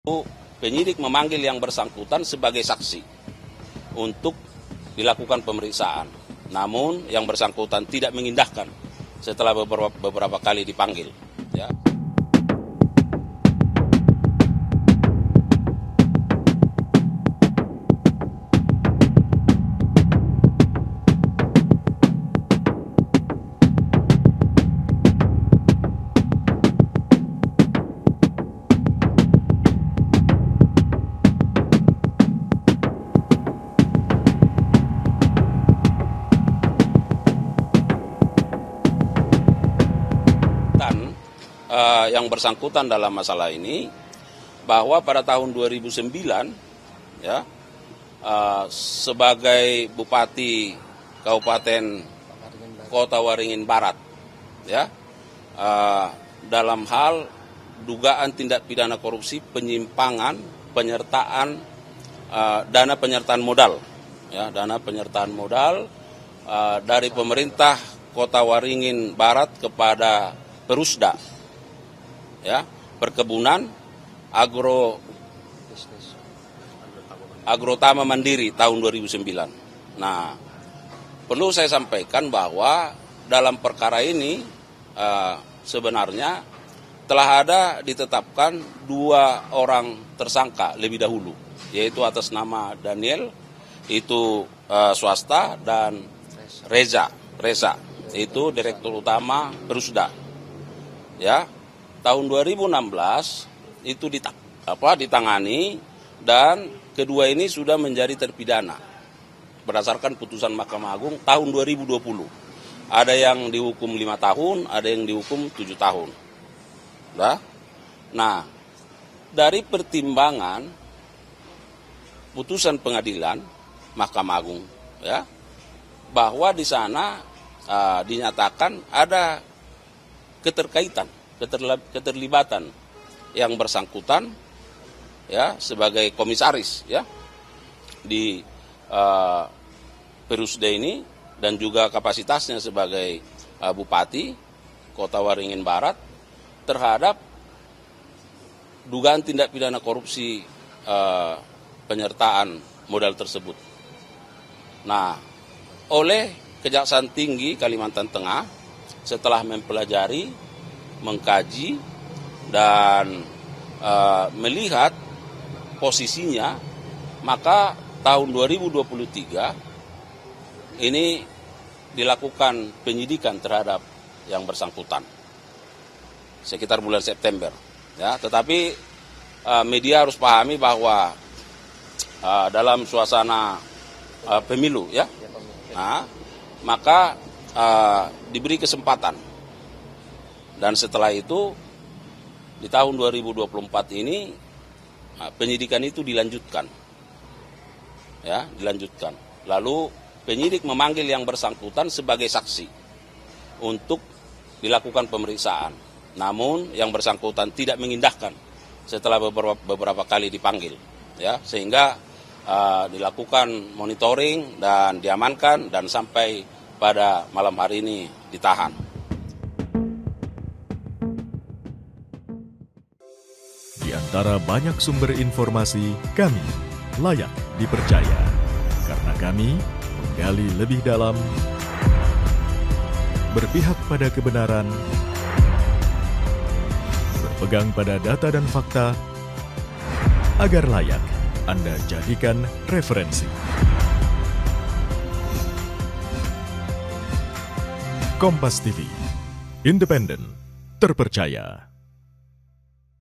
Penyidik memanggil yang bersangkutan sebagai saksi untuk dilakukan pemeriksaan. Namun yang bersangkutan tidak mengindahkan setelah beberapa kali dipanggil. Ya. Yang bersangkutan dalam masalah ini bahwa pada tahun 2009 ya sebagai Bupati Kabupaten Kota Waringin Barat ya dalam hal dugaan tindak pidana korupsi penyimpangan penyertaan dana penyertaan modal ya dari pemerintah Kota Waringin Barat kepada Perusda ya, perkebunan Agrotama Mandiri tahun 2009. Nah, perlu saya sampaikan bahwa dalam perkara ini sebenarnya telah ada ditetapkan 2 orang tersangka lebih dahulu, yaitu atas nama Daniel, itu swasta, dan Reza, itu Direktur Utama Perusda. Ya. Tahun 2016 itu ditangani dan kedua ini sudah menjadi terpidana berdasarkan putusan Mahkamah Agung tahun 2020. Ada yang dihukum 5 tahun, ada yang dihukum 7 tahun. Nah, dari pertimbangan putusan pengadilan Mahkamah Agung ya, bahwa di sana dinyatakan ada keterlibatan yang bersangkutan ya sebagai komisaris ya di Perusda ini dan juga kapasitasnya sebagai Bupati Kota Waringin Barat terhadap dugaan tindak pidana korupsi penyertaan modal tersebut. Nah, oleh Kejaksaan Tinggi Kalimantan Tengah setelah mempelajari, mengkaji dan melihat posisinya, maka tahun 2023 ini dilakukan penyidikan terhadap yang bersangkutan sekitar bulan September. Ya, tetapi media harus pahami bahwa dalam suasana pemilu, ya, nah, maka diberi kesempatan. Dan setelah itu, di tahun 2024 ini, penyidikan itu dilanjutkan. Ya, dilanjutkan. Lalu penyidik memanggil yang bersangkutan sebagai saksi untuk dilakukan pemeriksaan. Namun yang bersangkutan tidak mengindahkan setelah beberapa kali dipanggil. Ya, sehingga dilakukan monitoring dan diamankan dan sampai pada malam hari ini ditahan. Di antara banyak sumber informasi, kami layak dipercaya. Karena kami menggali lebih dalam, berpihak pada kebenaran, berpegang pada data dan fakta, agar layak Anda jadikan referensi. Kompas TV, independen, terpercaya.